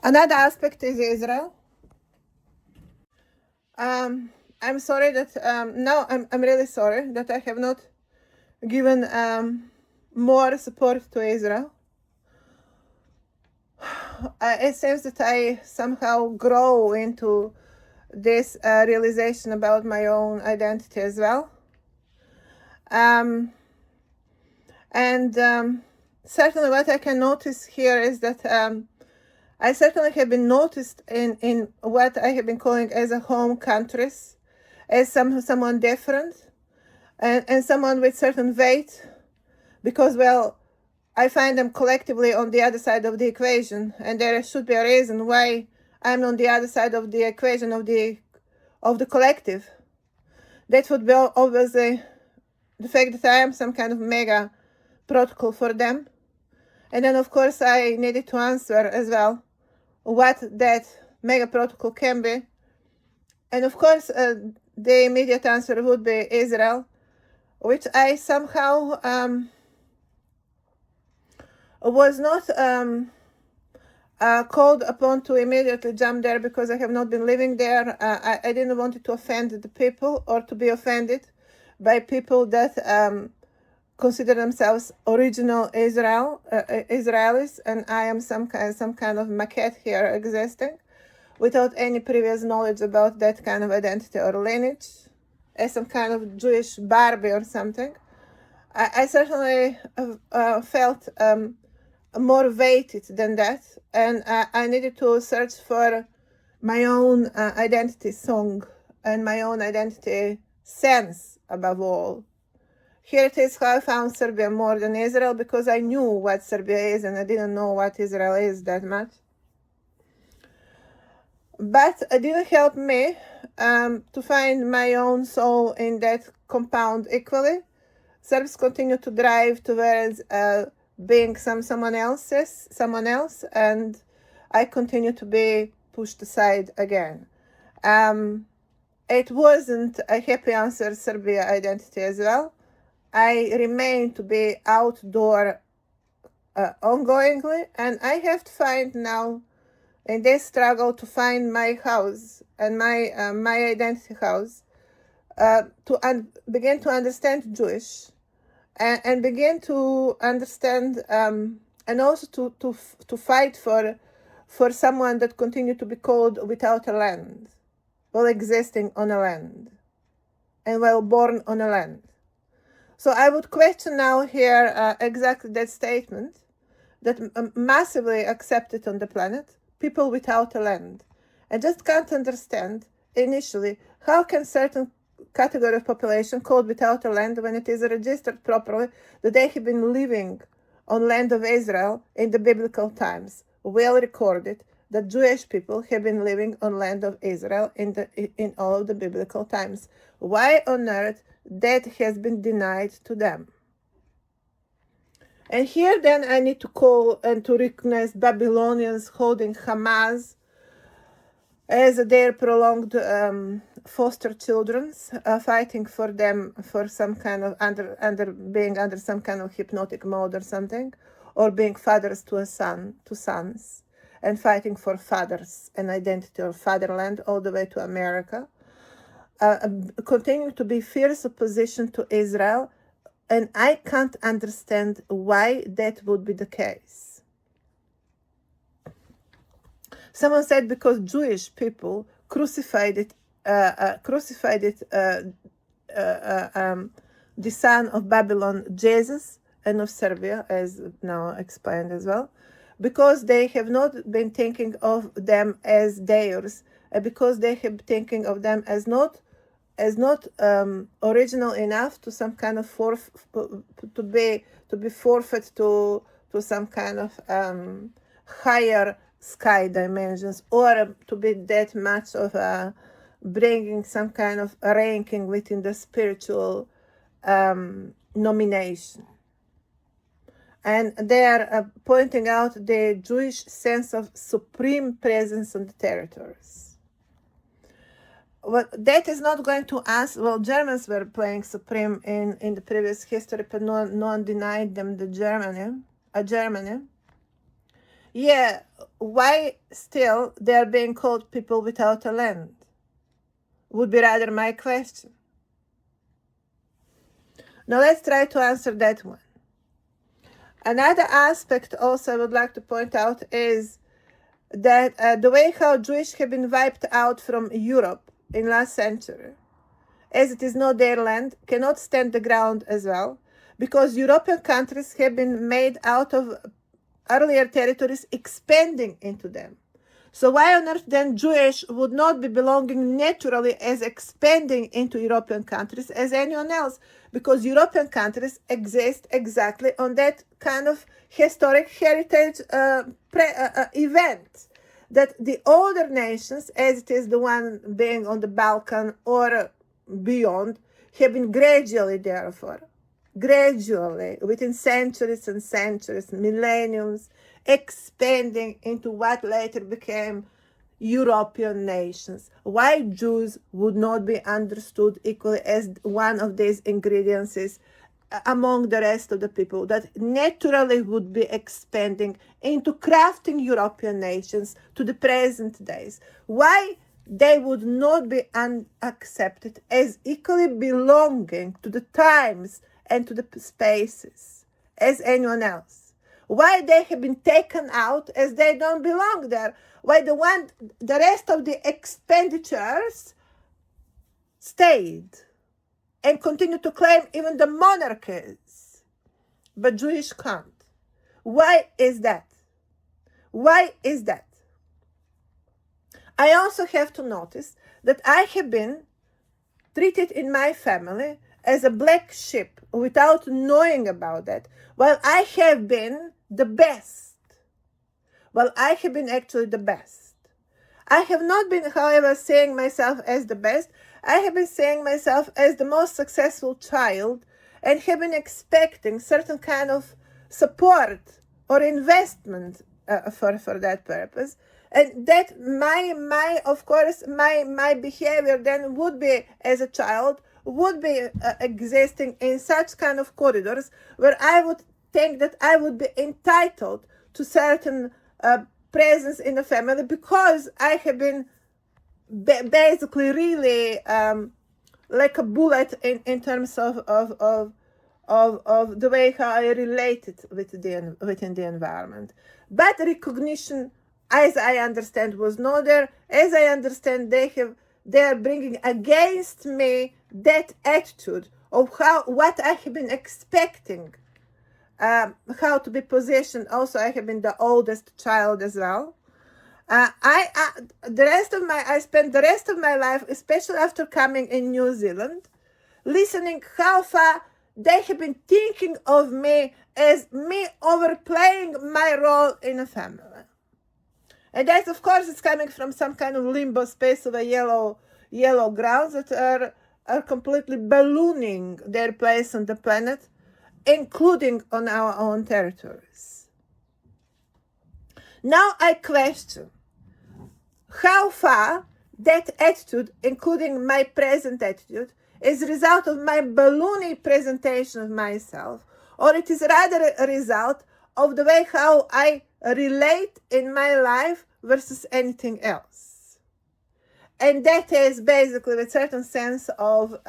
Another aspect is Israel. I'm sorry that now I'm really sorry that I have not given more support to Israel. It seems that I somehow grow into this realization about my own identity as well. Certainly what I can notice here is that I certainly have been noticed in what I have been calling as a home countries, as someone different and someone with certain weight, because, well, I find them collectively on the other side of the equation, and there should be a reason why I'm on the other side of the equation of the collective. That would be obviously the fact that I am some kind of mega protocol for them. And then, of course, I needed to answer as well what that mega protocol can be. And of course, the immediate answer would be Israel, which I somehow was not called upon to immediately jump there, because I have not been living there. I didn't want to offend the people or to be offended by people that consider themselves original Israelis, and I am some kind of maquette here existing without any previous knowledge about that kind of identity or lineage, as some kind of Jewish Barbie or something. I certainly felt more weighted than that, and I needed to search for my own identity song and my own identity sense above all. Here it is how I found Serbia more than Israel, because I knew what Serbia is and I didn't know what Israel is that much. But it didn't help me to find my own soul in that compound equally. Serbs continue to drive towards being someone else, and I continue to be pushed aside again. It wasn't a happy answer, Serbia identity as well. I remain to be outdoor ongoingly, and I have to find now in this struggle to find my house and my identity house, to begin to understand Jewish, and begin to understand and also to fight for someone that continue to be called without a land, while existing on a land and while born on a land. So I would question now here exactly that statement, that massively accepted on the planet, people without a land. I just can't understand initially how can certain category of population called without a land, when it is registered properly that they have been living on land of Israel in the biblical times, well recorded that Jewish people have been living on land of Israel in all of the biblical times. Why on earth that has been denied to them? And here then I need to call and to recognize Babylonians holding Hamas as their prolonged foster children, fighting for them for some kind of being under some kind of hypnotic mode or something, or being fathers to sons, and fighting for fathers and identity of fatherland all the way to America, continue to be fierce opposition to Israel, and I can't understand why that would be the case. Someone said because Jewish people crucified the son of Babylon, Jesus, and of Serbia, as now explained as well, because they have not been thinking of them as theirs, and because they have been thinking of them as not original enough to some kind of to be forfeit to some kind of higher sky dimensions, or to be that much of bringing some kind of ranking within the spiritual nomination. And they are pointing out the Jewish sense of supreme presence on the territories. Well, that is not going to us. Well, Germans were playing supreme in the previous history, but no one denied them the Germany. Yeah, why still they're being called people without a land? Would be rather my question. Now let's try to answer that one. Another aspect also I would like to point out is that the way how Jewish have been wiped out from Europe in last century, as it is not their land, cannot stand the ground as well, because European countries have been made out of earlier territories expanding into them. So why on earth then Jewish would not be belonging naturally as expanding into European countries as anyone else? Because European countries exist exactly on that kind of historic heritage event. That the older nations, as it is the one being on the Balkan or beyond, have been gradually, therefore, within centuries and centuries, millenniums, expanding into what later became European nations. Why Jews would not be understood equally as one of these ingredients among the rest of the people that naturally would be expanding into crafting European nations to the present days. Why they would not be accepted as equally belonging to the times and to the spaces as anyone else. Why they have been taken out as they don't belong there. Why the rest of the expenditures stayed and continue to claim even the monarchies, but Jewish can't. Why is that? Why is that? I also have to notice that I have been treated in my family as a black sheep without knowing about that, while I have been the best. Well, I have been actually the best. I have not been, however, saying myself as the best. I have been saying myself as the most successful child and have been expecting certain kind of support or investment for that purpose. And that my behavior then would be as a child would be existing in such kind of corridors where I would think that I would be entitled to certain presence in the family because I have been basically really like a bullet in terms of the way how I related within the environment. But recognition, as I understand, was not there. As I understand, they are bringing against me that attitude of what I have been expecting, how to be positioned. Also, I have been the oldest child as well. I spent the rest of my life, especially after coming in New Zealand, listening how far they have been thinking of me as me overplaying my role in a family. And that, of course, is coming from some kind of limbo space of a yellow grounds that are completely ballooning their place on the planet, including on our own territories. Now I question how far that attitude, including my present attitude, is a result of my balloony presentation of myself, or it is rather a result of the way how I relate in my life versus anything else. And that is basically a certain sense of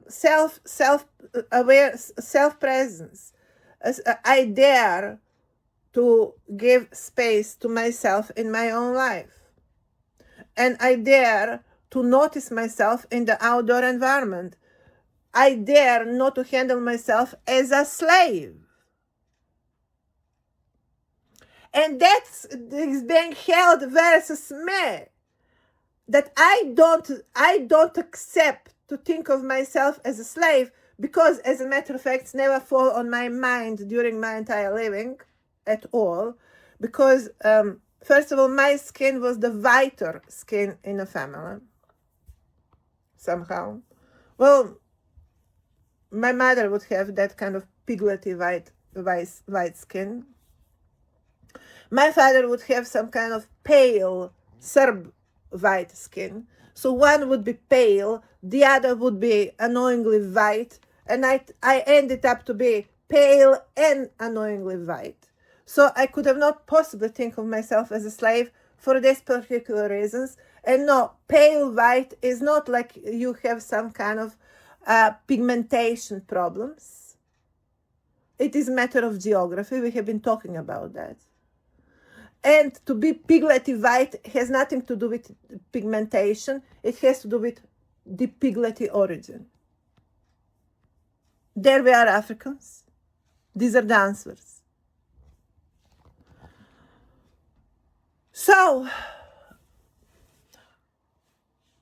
self-aware, self-presence. I dare to give space to myself in my own life. And I dare to notice myself in the outdoor environment. I dare not to handle myself as a slave. And that is being held versus me. That I don't accept to think of myself as a slave, because as a matter of fact, it's never fall on my mind during my entire living at all. Because first of all, my skin was the whiter skin in the family. Somehow. Well, my mother would have that kind of piglety white skin. My father would have some kind of pale Serb white skin. So one would be pale, the other would be annoyingly white, And I ended up to be pale and annoyingly white. So I could have not possibly think of myself as a slave for these particular reasons. And no, pale white is not like you have some kind of pigmentation problems. It is a matter of geography. We have been talking about that. And to be pigletty white has nothing to do with pigmentation. It has to do with the pigletty origin. There we are Africans. These are the answers. So,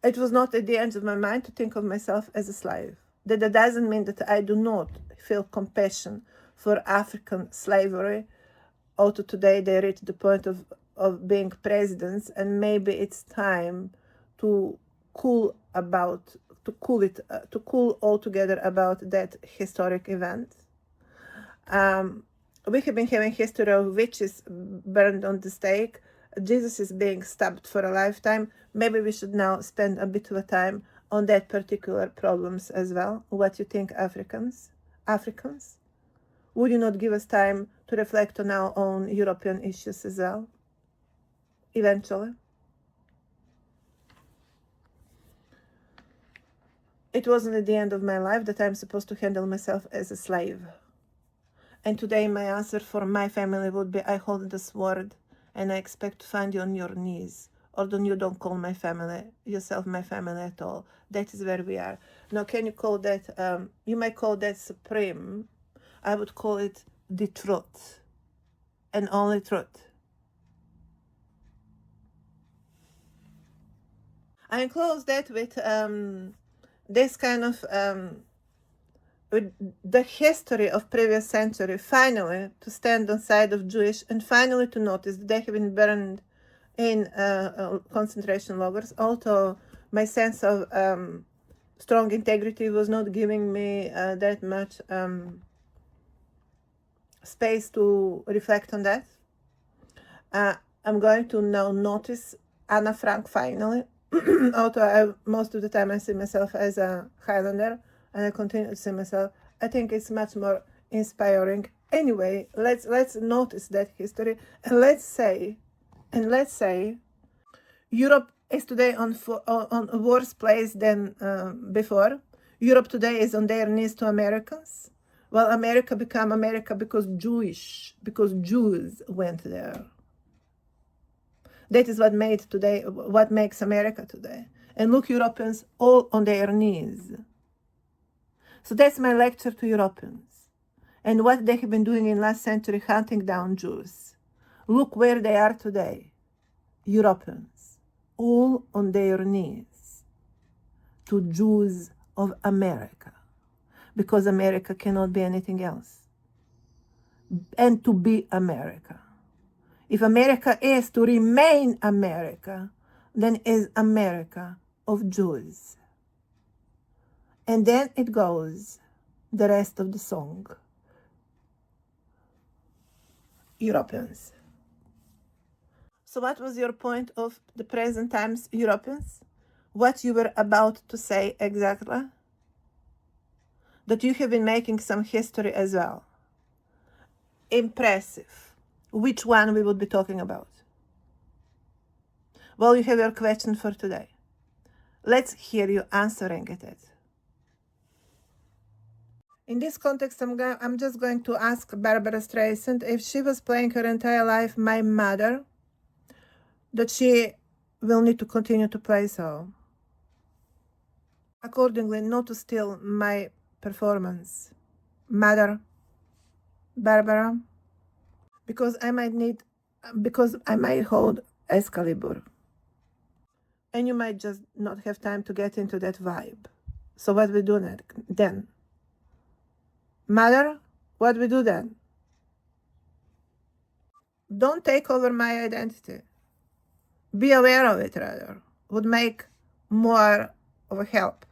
it was not at the end of my mind to think of myself as a slave. That doesn't mean that I do not feel compassion for African slavery. Although today they reached the point of being presidents, and maybe it's time to cool altogether about that historic event. We have been having history of witches burned on the stake. Jesus is being stabbed for a lifetime. Maybe we should now spend a bit of a time on that particular problems as well. What you think, Africans? Would you not give us time to reflect on our own European issues as well? Eventually. It wasn't at the end of my life that I'm supposed to handle myself as a slave. And today my answer for my family would be, I hold the sword and I expect to find you on your knees. Although you don't call my family, yourself my family at all. That is where we are. Now, can you call that, you might call that supreme. I would call it the truth. And only truth. I enclose that with this kind of with the history of previous century, finally to stand on side of Jewish, and finally to notice that they have been burned in concentration lagers. Although my sense of strong integrity was not giving me that much space to reflect on that. I'm going to now notice Anna Frank finally. Although most of the time I see myself as a Highlander, and I continue to see myself, I think it's much more inspiring. Anyway, let's notice that history, and let's say Europe is today on a worse place than before. Europe today is on their knees to Americans. Well, America became America because Jews went there. That is what makes America today. And look, Europeans all on their knees. So that's my lecture to Europeans. And what they have been doing in last century, hunting down Jews. Look where they are today. Europeans, all on their knees to Jews of America. Because America cannot be anything else. And to be America. If America is to remain America, then is America of Jews. And then it goes, the rest of the song. Europeans. So what was your point of the present times, Europeans? What you were about to say exactly? That you have been making some history as well. Impressive. Which one we would be talking about? Well, you have your question for today. Let's hear you answering it. In this context, I'm just going to ask Barbara Streisand if she was playing her entire life my mother, that she will need to continue to play so. Accordingly, not to steal my performance. Mother, Barbara. Because I might hold Excalibur. And you might just not have time to get into that vibe. So what we do then? Mother, what we do then? Don't take over my identity. Be aware of it, rather. Would make more of a help.